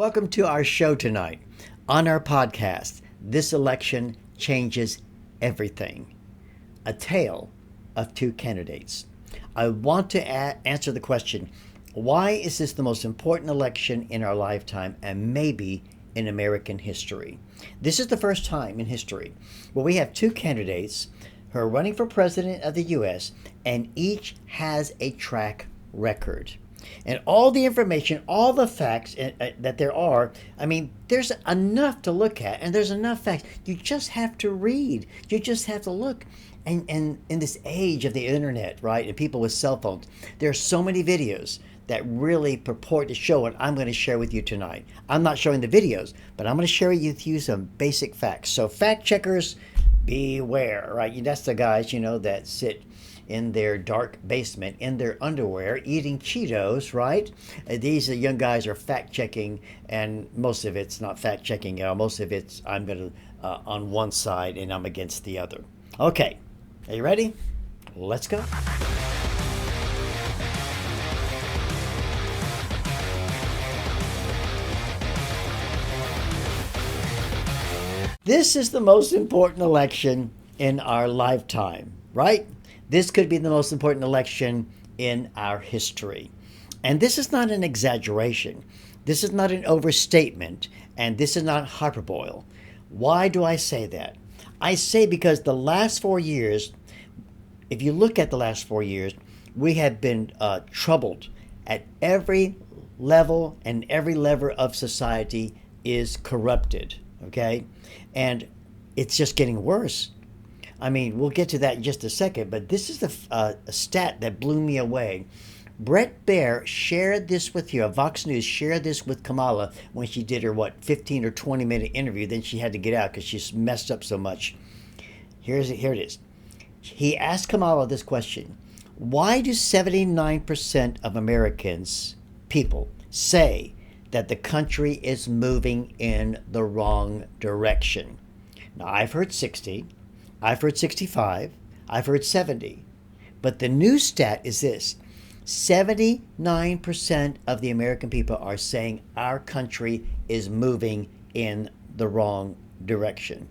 Welcome to our show tonight. On our podcast, This Election Changes Everything. A tale of two candidates. I want to answer the question, why is this the most important election in our lifetime and maybe in American history? This is the first time in history where we have two candidates who are running for president of the U.S. and each has a track record. And all the information, all the facts that there are, there's enough to look at and there's enough facts. You just have to read. You just have to look. And in this age of the internet, right, and people with cell phones, there are so many videos that really purport to show what I'm going to share with you tonight. I'm not showing the videos, but I'm going to share with you some basic facts. So fact checkers, beware, right? That's the guys, that sit in their dark basement, in their underwear, eating Cheetos, right? These young guys are fact-checking, and most of it's not fact-checking. Most of it's I'm going to on one side and I'm against the other. Okay, are you ready? Let's go. This is the most important election in our lifetime, right? This could be the most important election in our history. And this is not an exaggeration. This is not an overstatement. And this is not hyperbole. Why do I say that? I say because the last 4 years, if you look at the last 4 years, we have been troubled at every level, and every level of society is corrupted, okay? And it's just getting worse. We'll get to that in just a second, but this is a stat that blew me away. Bret Baier shared this with you. Vox News shared this with Kamala when she did her, 15 or 20-minute interview. Then she had to get out because she's messed up so much. Here it is. He asked Kamala this question. Why do 79% of Americans, people, say that the country is moving in the wrong direction? Now, I've heard 60. I've heard 65, I've heard 70, but the new stat is this: 79% of the American people are saying our country is moving in the wrong direction.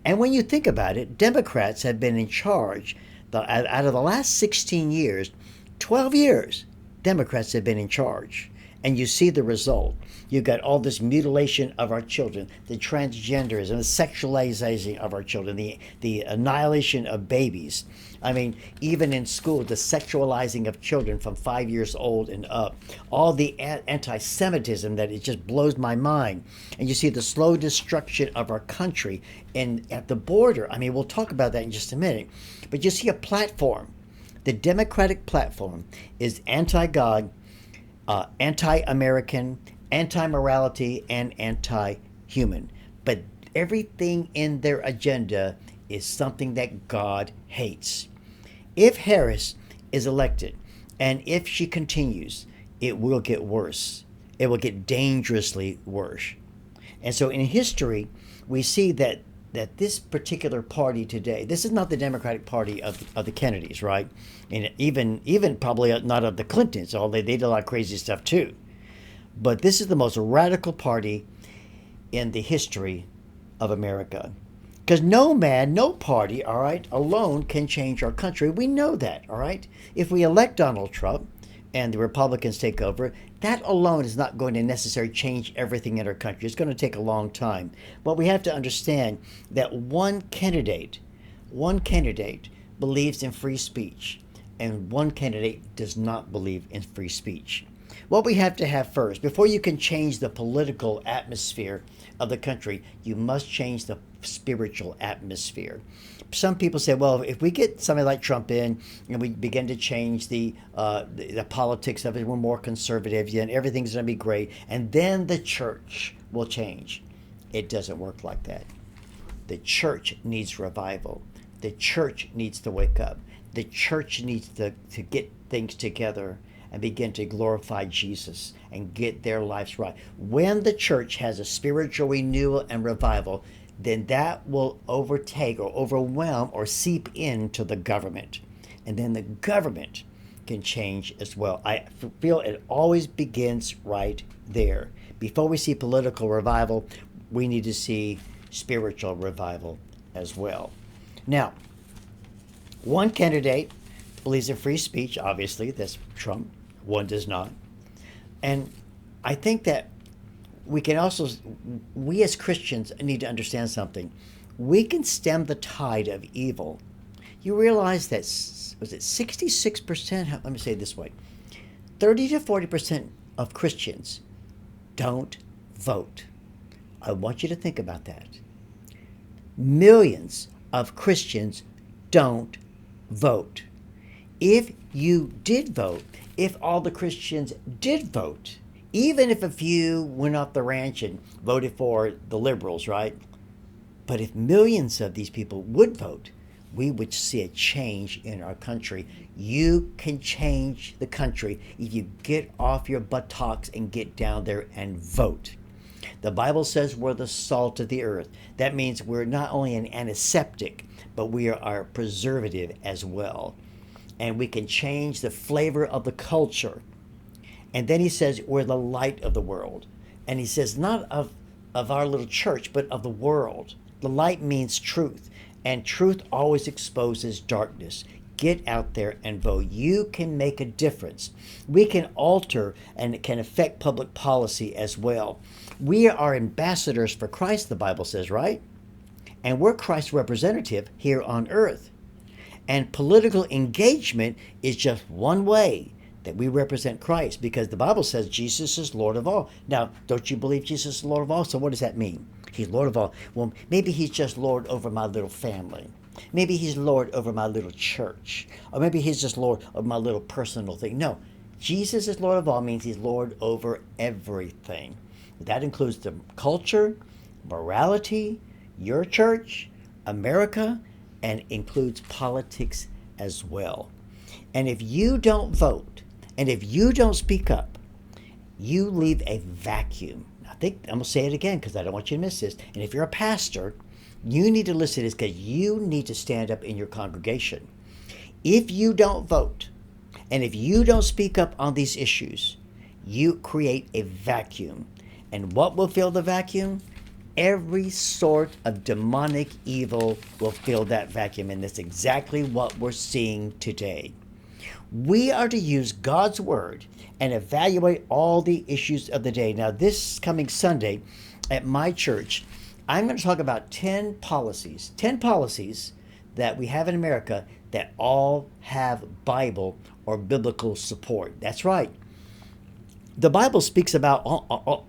And when you think about it, Democrats have been in charge. Out of the last 16 years, 12 years, Democrats have been in charge. And you see the result. You've got all this mutilation of our children, the transgenderism, the sexualization of our children, the annihilation of babies. Even in school, the sexualizing of children from 5 years old and up. All the anti-Semitism that it just blows my mind. And you see the slow destruction of our country at the border. We'll talk about that in just a minute. But you see a platform. The Democratic platform is anti-God, anti-American, anti-morality, and anti-human. But everything in their agenda is something that God hates. If Harris is elected, and if she continues, it will get worse. It will get dangerously worse. And so in history, we see that this particular party today, this is not the Democratic Party of the Kennedys, right? And even probably not of the Clintons, although they did a lot of crazy stuff too. But this is the most radical party in the history of America. Because no man, no party, all right, alone can change our country. We know that, all right? If we elect Donald Trump and the Republicans take over, that alone is not going to necessarily change everything in our country. It's going to take a long time. But we have to understand that one candidate believes in free speech, and one candidate does not believe in free speech. What we have to have first, before you can change the political atmosphere of the country, you must change the spiritual atmosphere. Some people say, well, if we get somebody like Trump in and we begin to change the politics of it, we're more conservative, and everything's going to be great, and then the church will change. It doesn't work like that. The church needs revival. The church needs to wake up. The church needs to get things together and begin to glorify Jesus and get their lives right. When the church has a spiritual renewal and revival, then that will overtake or overwhelm or seep into the government. And then the government can change as well. I feel it always begins right there. before we see political revival, we need to see spiritual revival as well. Now, one candidate believes in free speech, obviously, that's Trump. One does not. And I think that we as Christians need to understand something. We can stem the tide of evil. You realize that, was it 66%? Let me say it this way. 30 to 40% of Christians don't vote. I want you to think about that. Millions of Christians don't vote. If you did vote, if all the Christians did vote, even if a few went off the ranch and voted for the liberals, right? But if millions of these people would vote, we would see a change in our country. You can change the country if you get off your buttocks and get down there and vote. The Bible says we're the salt of the earth. That means we're not only an antiseptic, but we are a preservative as well. And we can change the flavor of the culture. And then he says we're the light of the world. And he says not of our little church, but of the world. The light means truth. And truth always exposes darkness. Get out there and vote. You can make a difference. We can alter and it can affect public policy as well. We are ambassadors for Christ, the Bible says, right? And we're Christ's representative here on earth. And political engagement is just one way that we represent Christ, because the Bible says Jesus is Lord of all. Now, don't you believe Jesus is Lord of all? So what does that mean? He's Lord of all. Well, maybe he's just Lord over my little family. Maybe he's Lord over my little church. Or maybe he's just Lord of my little personal thing. No, Jesus is Lord of all means he's Lord over everything. That includes the culture, morality, your church, America, and includes politics as well. And if you don't vote, and if you don't speak up, you leave a vacuum. I'm going to say it again because I don't want you to miss this. And if you're a pastor, you need to listen to this because you need to stand up in your congregation. If you don't vote, and if you don't speak up on these issues, you create a vacuum. And what will fill the vacuum? Every sort of demonic evil will fill that vacuum. And that's exactly what we're seeing today. We are to use God's word and evaluate all the issues of the day. Now, this coming Sunday at my church, I'm going to talk about 10 policies that we have in America that all have Bible or biblical support. That's right. The Bible speaks about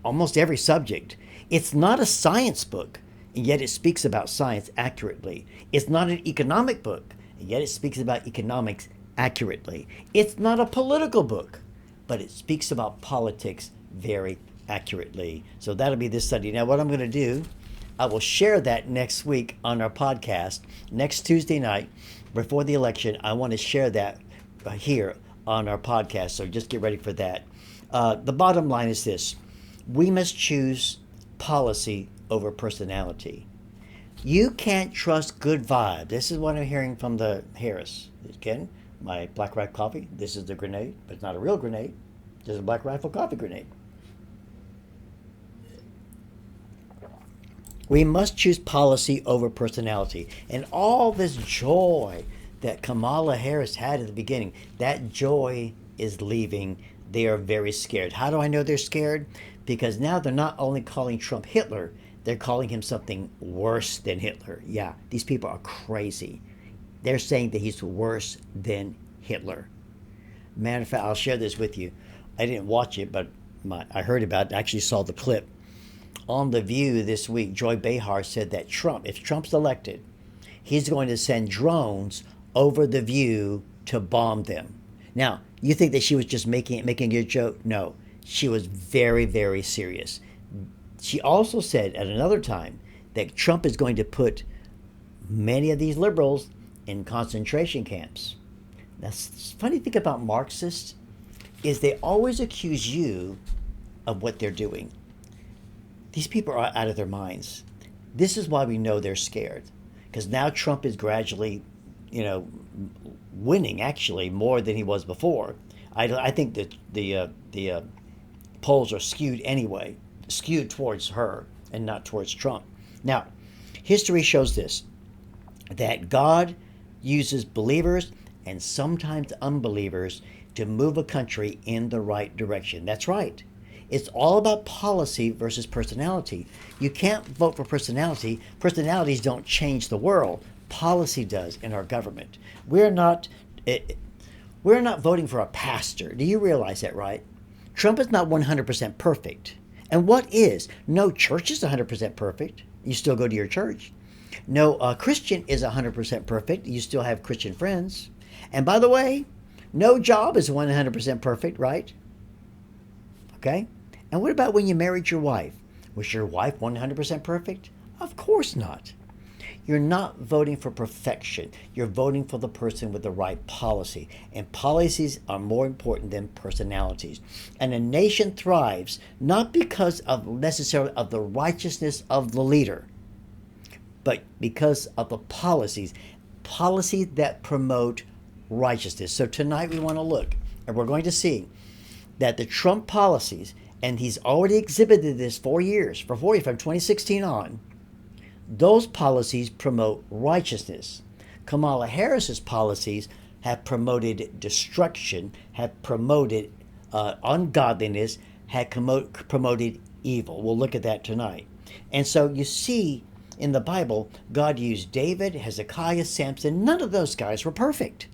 almost every subject. It's not a science book, and yet it speaks about science accurately. It's not an economic book, and yet it speaks about economics accurately. It's not a political book, but it speaks about politics very accurately. So that'll be this Sunday. Now, what I'm going to do, I will share that next week on our podcast. Next Tuesday night, before the election, I want to share that here on our podcast. So just get ready for that. The bottom line is this. We must choose policy over personality. You can't trust good vibe. This is what I'm hearing from the Harris. Again, my Black Rifle coffee. This is the grenade, but it's not a real grenade. This is a Black Rifle coffee grenade. We must choose policy over personality. And all this joy that Kamala Harris had at the beginning, that joy is leaving. They are very scared. How do I know they're scared? Because now they're not only calling Trump Hitler, they're calling him something worse than Hitler. Yeah, these people are crazy. They're saying that he's worse than Hitler. Matter of fact, I'll share this with you. I didn't watch it, but I heard about it. I actually saw the clip. On The View this week, Joy Behar said that if Trump's elected, he's going to send drones over The View to bomb them. Now, you think that she was just making a joke? No, she was very, very serious. She also said at another time that Trump is going to put many of these liberals in concentration camps. That's the funny thing about Marxists is they always accuse you of what they're doing. These people are out of their minds. This is why we know they're scared, because now Trump is gradually, winning actually more than he was before. I think that the polls are skewed anyway. skewed towards her and not towards Trump. Now, history shows this, that God uses believers and sometimes unbelievers to move a country in the right direction. That's right. It's all about policy versus personality. You can't vote for personality. Personalities don't change the world. Policy does in our government. We're not voting for a pastor. Do you realize that, right? Trump is not 100% perfect. And what is? No church is 100% perfect. You still go to your church. No Christian is 100% perfect. You still have Christian friends. And by the way, no job is 100% perfect, right? Okay? And what about when you married your wife? Was your wife 100% perfect? Of course not. You're not voting for perfection. You're voting for the person with the right policy. And policies are more important than personalities. And a nation thrives not because of necessarily of the righteousness of the leader, but because of the policies that promote righteousness. So tonight we want to look, and we're going to see that the Trump policies, and he's already exhibited this for 4 years, from 2016 on, those policies promote righteousness. Kamala Harris's policies have promoted destruction, have promoted ungodliness, have promoted evil. We'll look at that tonight. And so you see in the Bible, God used David, Hezekiah, Samson. None of those guys were perfect.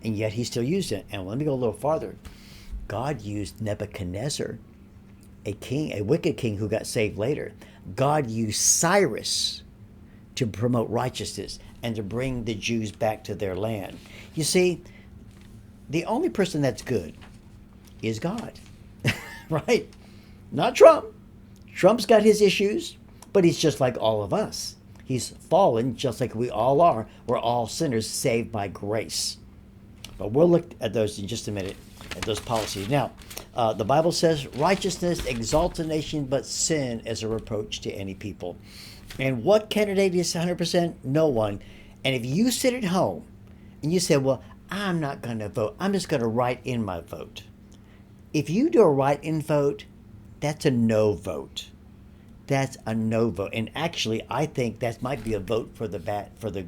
And yet he still used it. And let me go a little farther. God used Nebuchadnezzar, a wicked king who got saved later. God used Cyrus to promote righteousness and to bring the Jews back to their land. You see, the only person that's good is God, right? Not Trump. Trump's got his issues, but he's just like all of us. He's fallen just like we all are. We're all sinners saved by grace. But we'll look at those in just a minute, at those policies. Now, the Bible says righteousness exalts a nation, but sin is a reproach to any people. And what candidate is 100%? No one. And if you sit at home and you say, well, I'm not going to vote, I'm just going to write in my vote. If you do a write-in vote, that's a no vote. That's a no vote. And actually, I think that might be a vote for the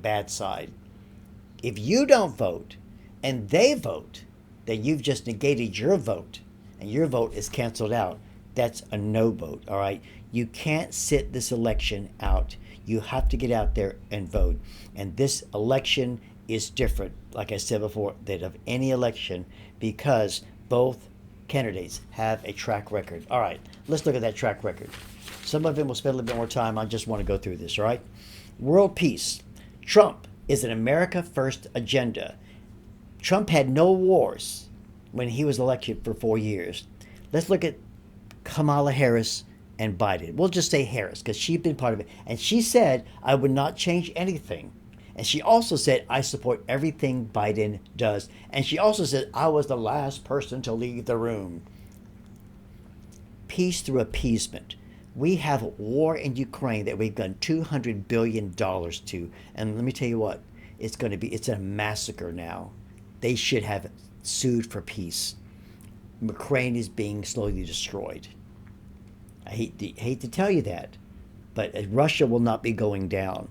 bad side. If you don't vote and they vote, then you've just negated your vote and your vote is canceled out. That's a no vote, all right? You can't sit this election out. You have to get out there and vote. And this election is different, like I said before, than of any election because both candidates have a track record. All right, let's look at that track record. Some of them will spend a little bit more time. I just want to go through this, all right? World peace. Trump is an America First agenda. Trump had no wars when he was elected for 4 years. Let's look at Kamala Harris and Biden. We'll just say Harris because she's been part of it. And she said, I would not change anything. And she also said, I support everything Biden does. And she also said, I was the last person to leave the room. Peace through appeasement. We have war in Ukraine that we've done $200 billion to. And let me tell you what, it's a massacre now. They should have sued for peace. Ukraine is being slowly destroyed. I hate to tell you that, but Russia will not be going down.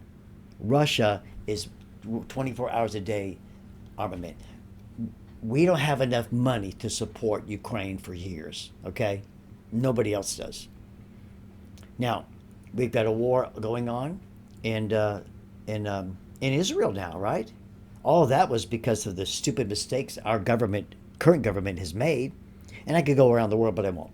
Russia is 24 hours a day armament. We don't have enough money to support Ukraine for years, okay? Nobody else does. Now, we've got a war going on in Israel now, right? All of that was because of the stupid mistakes our current government has made. And I could go around the world, but I won't.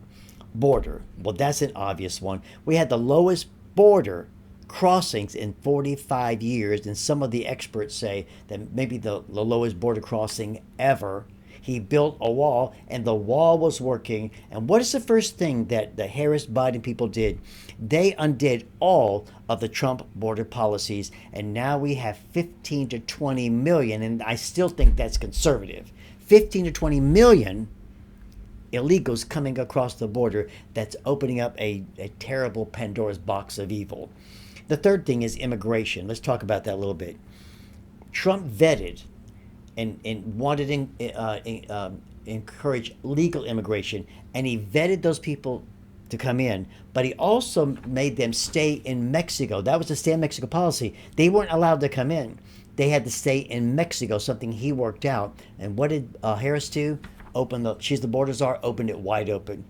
Border. Well, that's an obvious one. We had the lowest border crossings in 45 years, and some of the experts say that maybe the lowest border crossing ever. He built a wall, and the wall was working. And what is the first thing that the Harris-Biden people did? They undid all of the Trump border policies, and now we have 15 to 20 million, and I still think that's conservative. 15 to 20 million illegals coming across the border. That's opening up a terrible Pandora's box of evil. The third thing is immigration. Let's talk about that a little bit. Trump vetted and wanted to encourage legal immigration, and he vetted those people to come in, but he also made them stay in Mexico. That was the stay in Mexico policy. They weren't allowed to come in. They had to stay in Mexico, something he worked out. And what did Harris do? She's the border czar, opened it wide open.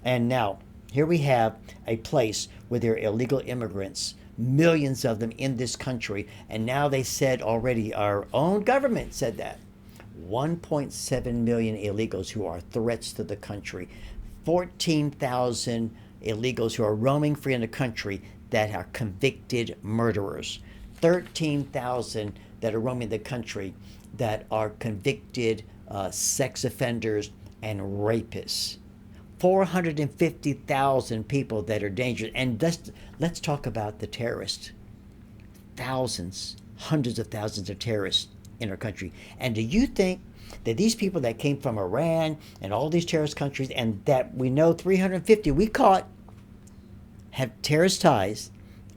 And now, here we have a place where there are illegal immigrants, millions of them in this country. And now they said already, our own government said that. 1.7 million illegals who are threats to the country. 14,000 illegals who are roaming free in the country that are convicted murderers. 13,000 that are roaming the country that are convicted sex offenders and rapists. 450,000 people that are dangerous. And let's talk about the terrorists. Thousands, hundreds of thousands of terrorists in our country. And do you think that these people that came from Iran and all these terrorist countries, and that we know 350 we caught, have terrorist ties,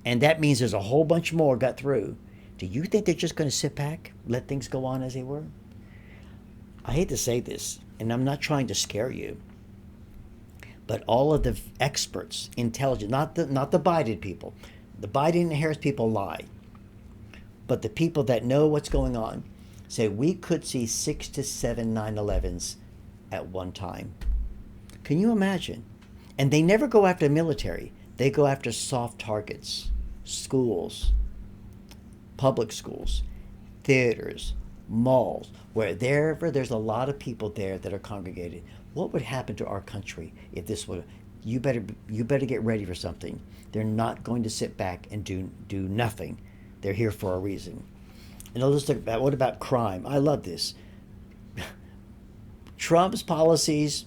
and that means there's a whole bunch more got through, do you think they're just going to sit back, let things go on as they were? I hate to say this, and I'm not trying to scare you, but all of the experts, intelligent, not the Biden people, the Biden and Harris people lie, but the people that know what's going on say we could see 6 to 7 9/11s at one time. Can you imagine? And they never go after the military. They go after soft targets, schools, public schools, theaters, malls, wherever there's a lot of people there that are congregated. What would happen to our country if this would? You better get ready for something. They're not going to sit back and do nothing. They're here for a reason. And let's look about, what about crime? I love this. Trump's policies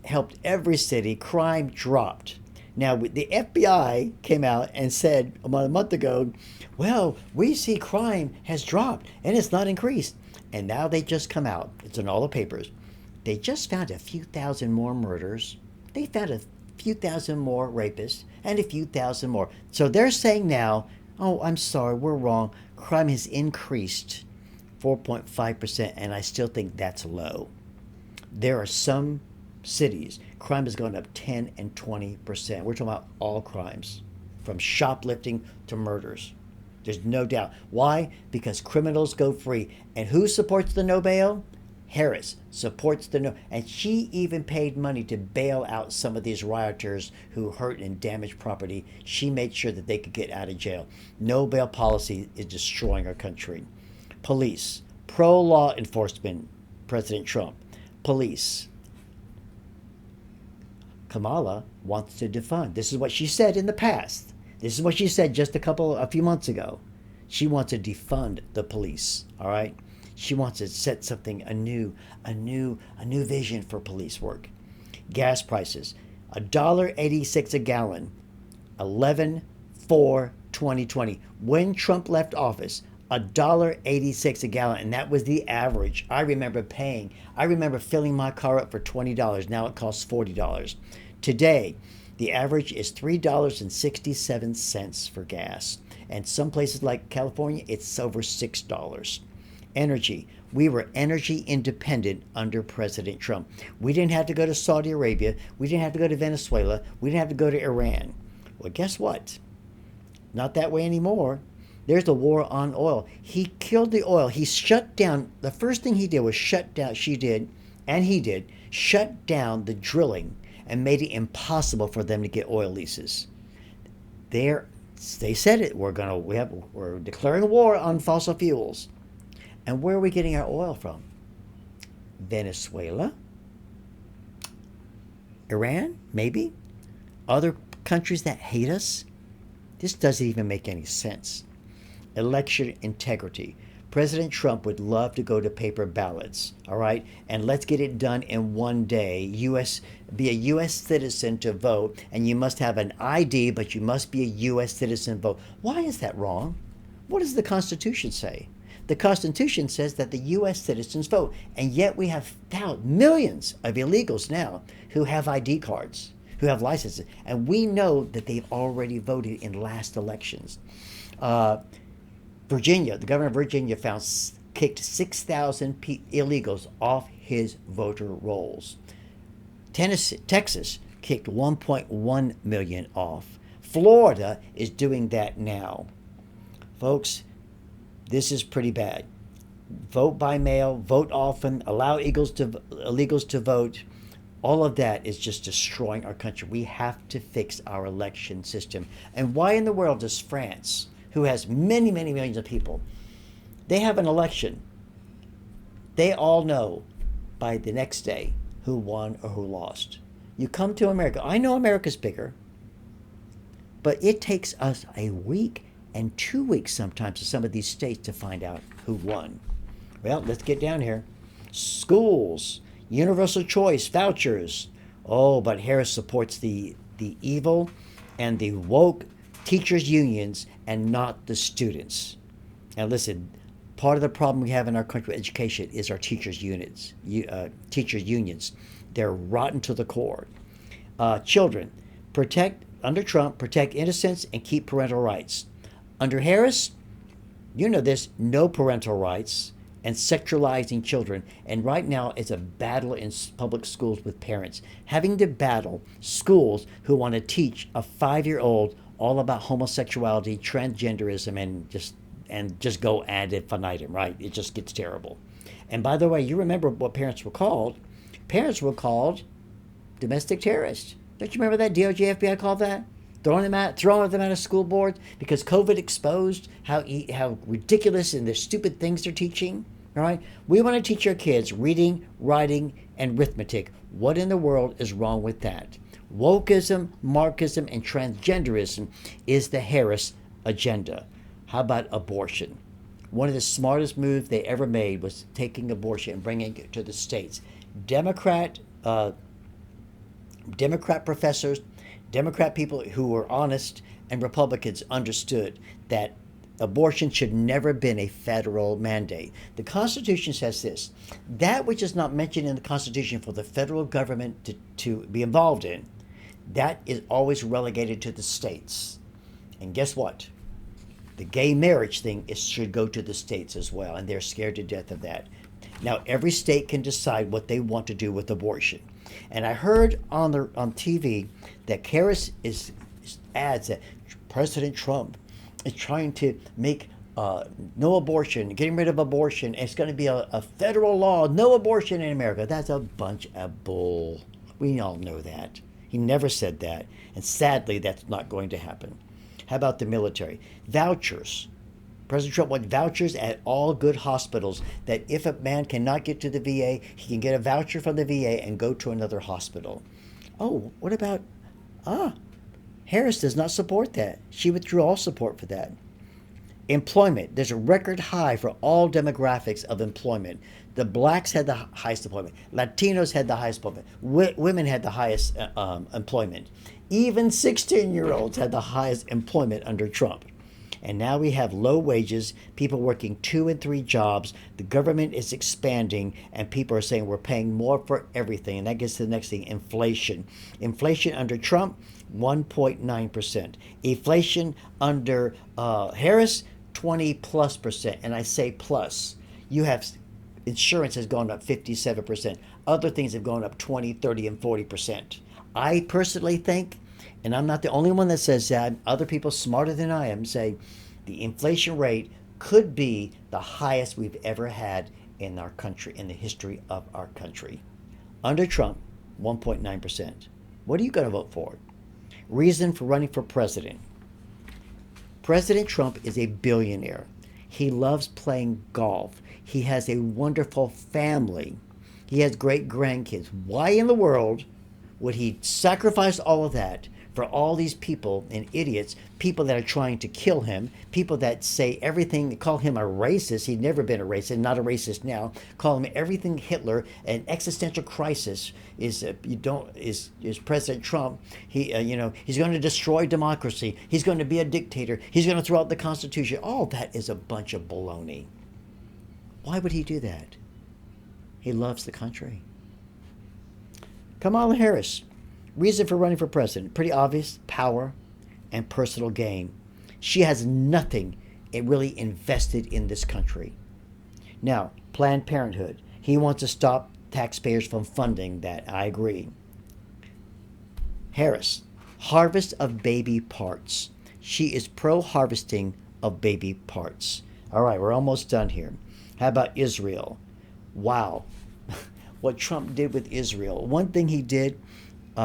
helped every city. Crime dropped. Now, the FBI came out and said about a month ago, well, we see crime has dropped and it's not increased. And now they just come out. It's in all the papers. They just found a few thousand more murders. They found a few thousand more rapists and a few thousand more. So they're saying now, oh, I'm sorry, we're wrong. Crime has increased 4.5%, and I still think that's low. There are some cities, crime has gone up 10 and 20%. We're talking about all crimes, from shoplifting to murders. There's no doubt. Why? Because criminals go free. And who supports the no bail? Harris supports the no, and she even paid money to bail out some of these rioters who hurt and damaged property. She made sure that they could get out of jail. No bail policy is destroying our country. Police, pro-law enforcement, President Trump. Police. Kamala wants to defund. This is what she said in the past. This is what she said just a few months ago. She wants to defund the police, all right? She wants to set something a new vision for police work. Gas prices, $1.86 a gallon, 11/4/2020. When Trump left office, $1.86 a gallon, and that was the average. I remember filling my car up for $20. Now it costs $40. Today, the average is $3.67 for gas, and some places like California, it's over $6. Energy. We were energy independent under President Trump. We didn't have to go to Saudi Arabia. We didn't have to go to Venezuela. We didn't have to go to Iran. Well, guess what? Not that way anymore. There's a war on oil. He killed the oil. He shut down. The first thing he did was shut down the drilling and made it impossible for them to get oil leases. They said it. We're declaring war on fossil fuels. And where are we getting our oil from? Venezuela? Iran? Maybe? Other countries that hate us? This doesn't even make any sense. Election integrity. President Trump would love to go to paper ballots, all right? And let's get it done in one day. Be a U.S. citizen to vote, and you must have an ID, but you must be a U.S. citizen to vote. Why is that wrong? What does the Constitution say? The Constitution says that the U.S. citizens vote, and yet we have millions of illegals now who have ID cards, who have licenses, and we know that they've already voted in last elections. Virginia, the governor of Virginia kicked 6,000 illegals off his voter rolls. Texas kicked 1.1 million off. Florida is doing that now. Folks, this is pretty bad. Vote by mail, vote often, allow illegals to vote. All of that is just destroying our country. We have to fix our election system. And why in the world does France, who has many, many millions of people, they have an election? They all know by the next day who won or who lost. You come to America. I know America's bigger, but it takes us a week and 2 weeks sometimes in some of these states to find out who won. Well, let's get down here. Schools, universal choice, vouchers. Oh, but Harris supports the evil and the woke teachers' unions and not the students. Now listen, part of the problem we have in our country with education is our teachers' unions. They're rotten to the core. Children, under Trump, protect innocence and keep parental rights. Under Harris, you know this, no parental rights and sexualizing children. And right now it's a battle in public schools with parents, having to battle schools who want to teach a 5-year-old all about homosexuality, transgenderism, and just go ad infinitum, right? It just gets terrible. And by the way, you remember what parents were called? Parents were called domestic terrorists. Don't you remember that DOJ, FBI called that? Throwing them out of school boards because COVID exposed how ridiculous and the stupid things they're teaching. All right, we want to teach our kids reading, writing, and arithmetic. What in the world is wrong with that? Wokeism, Marxism, and transgenderism is the Harris agenda. How about abortion? One of the smartest moves they ever made was taking abortion and bringing it to the states. Democrat professors, Democrat people who were honest, and Republicans understood that abortion should never have been a federal mandate. The Constitution says this: that which is not mentioned in the Constitution for the federal government to be involved in, that is always relegated to the states. And guess what? The gay marriage thing should go to the states as well, and they're scared to death of that. Now, every state can decide what they want to do with abortion. And I heard on TV that Harris adds that President Trump is trying to make no abortion, getting rid of abortion. It's going to be a federal law, no abortion in America. That's a bunch of bull. We all know that. He never said that. And sadly, that's not going to happen. How about the military? Vouchers. President Trump wants vouchers at all good hospitals, that if a man cannot get to the VA, he can get a voucher from the VA and go to another hospital. Oh, what about, Harris does not support that. She withdrew all support for that. Employment. There's a record high for all demographics of employment. The blacks had the highest employment. Latinos had the highest employment. Women had the highest employment. Even 16-year-olds had the highest employment under Trump. And now we have low wages, people working 2 and 3 jobs. The government is expanding, and people are saying we're paying more for everything. And that gets to the next thing, inflation. Inflation under Trump, 1.9%. Inflation under Harris, 20+%. And I say plus. You have insurance has gone up 57%. Other things have gone up 20, 30, and 40%. I personally think, and I'm not the only one that says that, other people smarter than I am say the inflation rate could be the highest we've ever had in our country, in the history of our country. Under Trump, 1.9%. What are you going to vote for? Reason for running for president. President Trump is a billionaire. He loves playing golf. He has a wonderful family. He has great grandkids. Why in the world would he sacrifice all of that for all these people and idiots, people that are trying to kill him, people that say everything, call him a racist? He'd never been a racist, not a racist now. Call him everything Hitler. An existential crisis is President Trump. He's going to destroy democracy. He's going to be a dictator. He's going to throw out the Constitution. All that is a bunch of baloney. Why would he do that? He loves the country. Kamala Harris, reason for running for president, pretty obvious: power and personal gain. She has nothing really invested in this country. Now, Planned Parenthood. He wants to stop taxpayers from funding that. I agree. Harris, harvest of baby parts. She is pro harvesting of baby parts. All right, we're almost done here. How about Israel? Wow. What Trump did with Israel. One thing he did,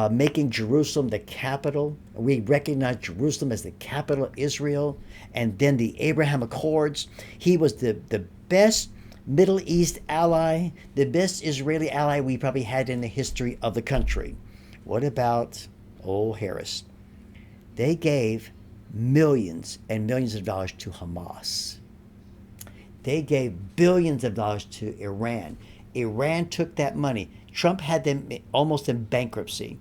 making Jerusalem the capital. We recognize Jerusalem as the capital of Israel. And then the Abraham Accords. He was the best Middle East ally, the best Israeli ally we probably had in the history of the country. What about old Harris? They gave millions and millions of dollars to Hamas. They gave billions of dollars to Iran. Iran took that money. Trump had them almost in bankruptcy.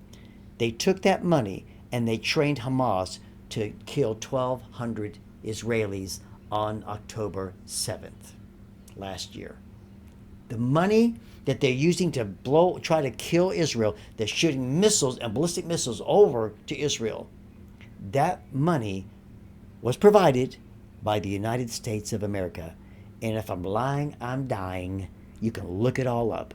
They took that money and they trained Hamas to kill 1,200 Israelis on October 7th last year. The money that they're using to try to kill Israel, they're shooting missiles and ballistic missiles over to Israel. That money was provided by the United States of America. And if I'm lying, I'm dying. You can look it all up.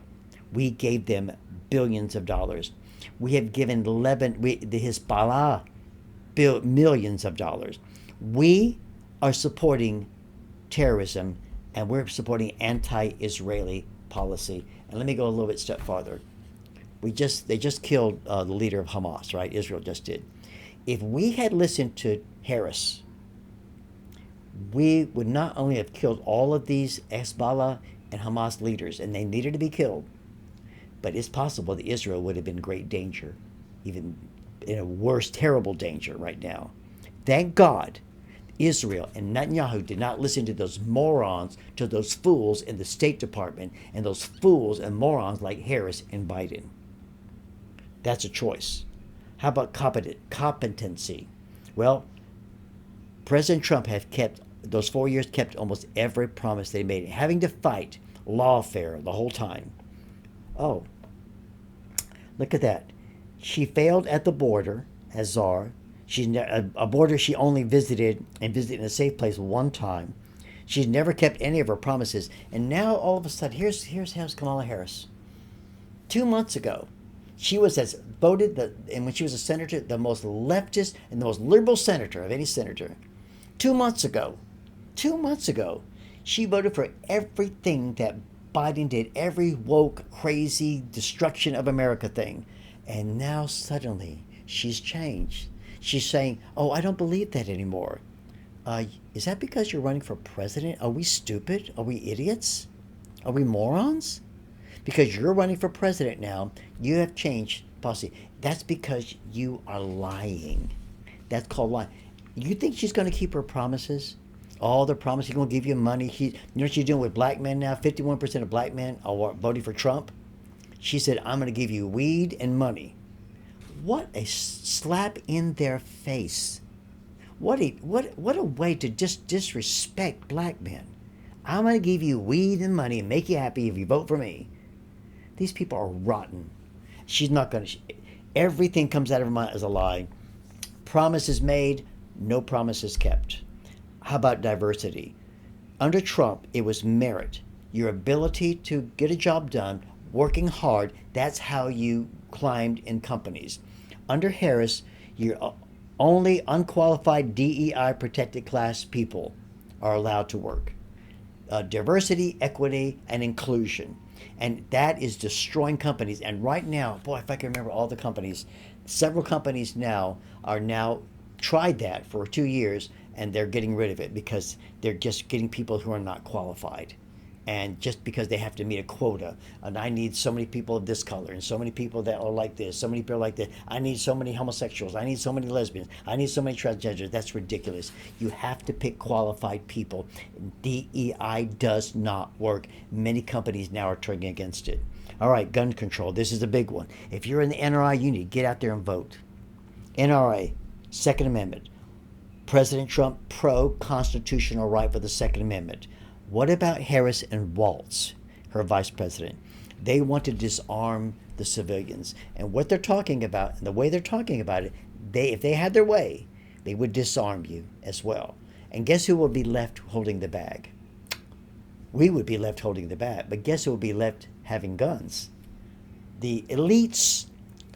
We gave them billions of dollars. We have given the Hezbollah millions of dollars. We are supporting terrorism, and we're supporting anti-Israeli policy. And let me go a little bit step farther. They just killed the leader of Hamas, right? Israel just did. If we had listened to Harris, we would not only have killed all of these Hezbollah and Hamas leaders, and they needed to be killed, but it's possible that Israel would have been in great danger, even in a worse, terrible danger right now. Thank God Israel and Netanyahu did not listen to those morons, to those fools in the State Department, and those fools and morons like Harris and Biden. That's a choice. How about competency? Well, President Trump has kept, those 4 years, kept almost every promise they made, having to fight lawfare the whole time. Oh, look at that. She failed at the border as czar. She's a border she only visited in a safe place one time. She's never kept any of her promises. And now all of a sudden, here's Kamala Harris. 2 months ago, she was and when she was a senator, the most leftist and the most liberal senator of any senator. 2 months ago, she voted for everything that Biden did, every woke, crazy, destruction of America thing. And now suddenly she's changed. She's saying, oh, I don't believe that anymore. Is that because you're running for president? Are we stupid? Are we idiots? Are we morons? Because you're running for president now, you have changed policy. That's because you are lying. That's called lying. You think she's going to keep her promises? All the promises, she's going to give you money. You know what she's doing with black men now? 51% of black men are voting for Trump. She said, I'm going to give you weed and money. What a slap in their face. What a way to just disrespect black men. I'm going to give you weed and money and make you happy if you vote for me. These people are rotten. She's not going to... Everything comes out of her mouth as a lie. Promises made, no promises kept. How about diversity? Under Trump, it was merit. Your ability to get a job done, working hard, that's how you climbed in companies. Under Harris, you're only unqualified DEI protected class people are allowed to work. Diversity, equity, and inclusion. And that is destroying companies. And right now, boy, if I can remember all the companies, several companies now tried that for 2 years, and they're getting rid of it because they're just getting people who are not qualified. And just because they have to meet a quota, and I need so many people of this color, and so many people that are like this, so many people like that. I need so many homosexuals. I need so many lesbians. I need so many transgenders. That's ridiculous. You have to pick qualified people. DEI does not work. Many companies now are turning against it. All right, gun control. This is a big one. If you're in the NRA, you need to get out there and vote. NRA, Second Amendment. President Trump, pro-constitutional right for the Second Amendment. What about Harris and Waltz, her vice president? They want to disarm the civilians. And what they're talking about, and the way they're talking about it, if they had their way, they would disarm you as well. And guess who will be left holding the bag? We would be left holding the bag. But guess who will be left having guns? The elites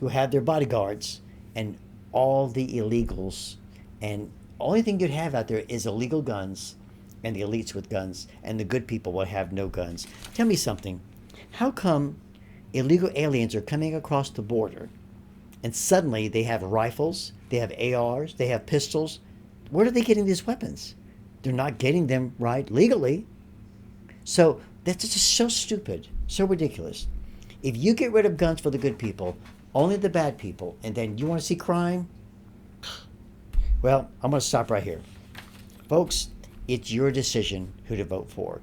who have their bodyguards and all the illegals, and only thing you'd have out there is illegal guns and the elites with guns, and the good people will have no guns. Tell me something. How come illegal aliens are coming across the border and suddenly they have rifles, they have ARs, they have pistols? Where are they getting these weapons? They're not getting them right legally. So that's just so stupid, so ridiculous. If you get rid of guns for the good people, only the bad people, and then you want to see crime? Well, I'm going to stop right here. Folks, it's your decision who to vote for.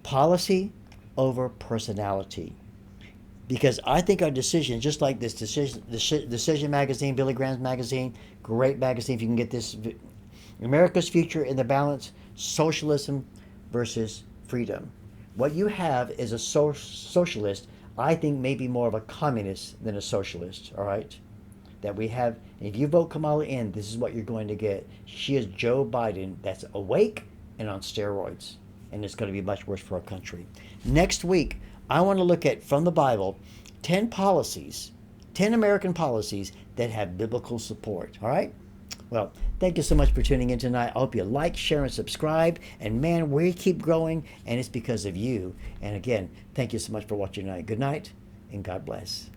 Policy over personality. Because I think our decision, just like this decision magazine, Billy Graham's magazine, great magazine if you can get this. America's Future in the Balance, socialism versus freedom. What you have is a socialist, I think maybe more of a communist than a socialist, all right? That we have, if you vote Kamala in, this is what you're going to get. She is Joe Biden that's awake and on steroids. And it's going to be much worse for our country. Next week, I want to look at, from the Bible, 10 policies, 10 American policies that have biblical support, all right? Well, thank you so much for tuning in tonight. I hope you like, share, and subscribe. And man, we keep growing, and it's because of you. And again, thank you so much for watching tonight. Good night, and God bless.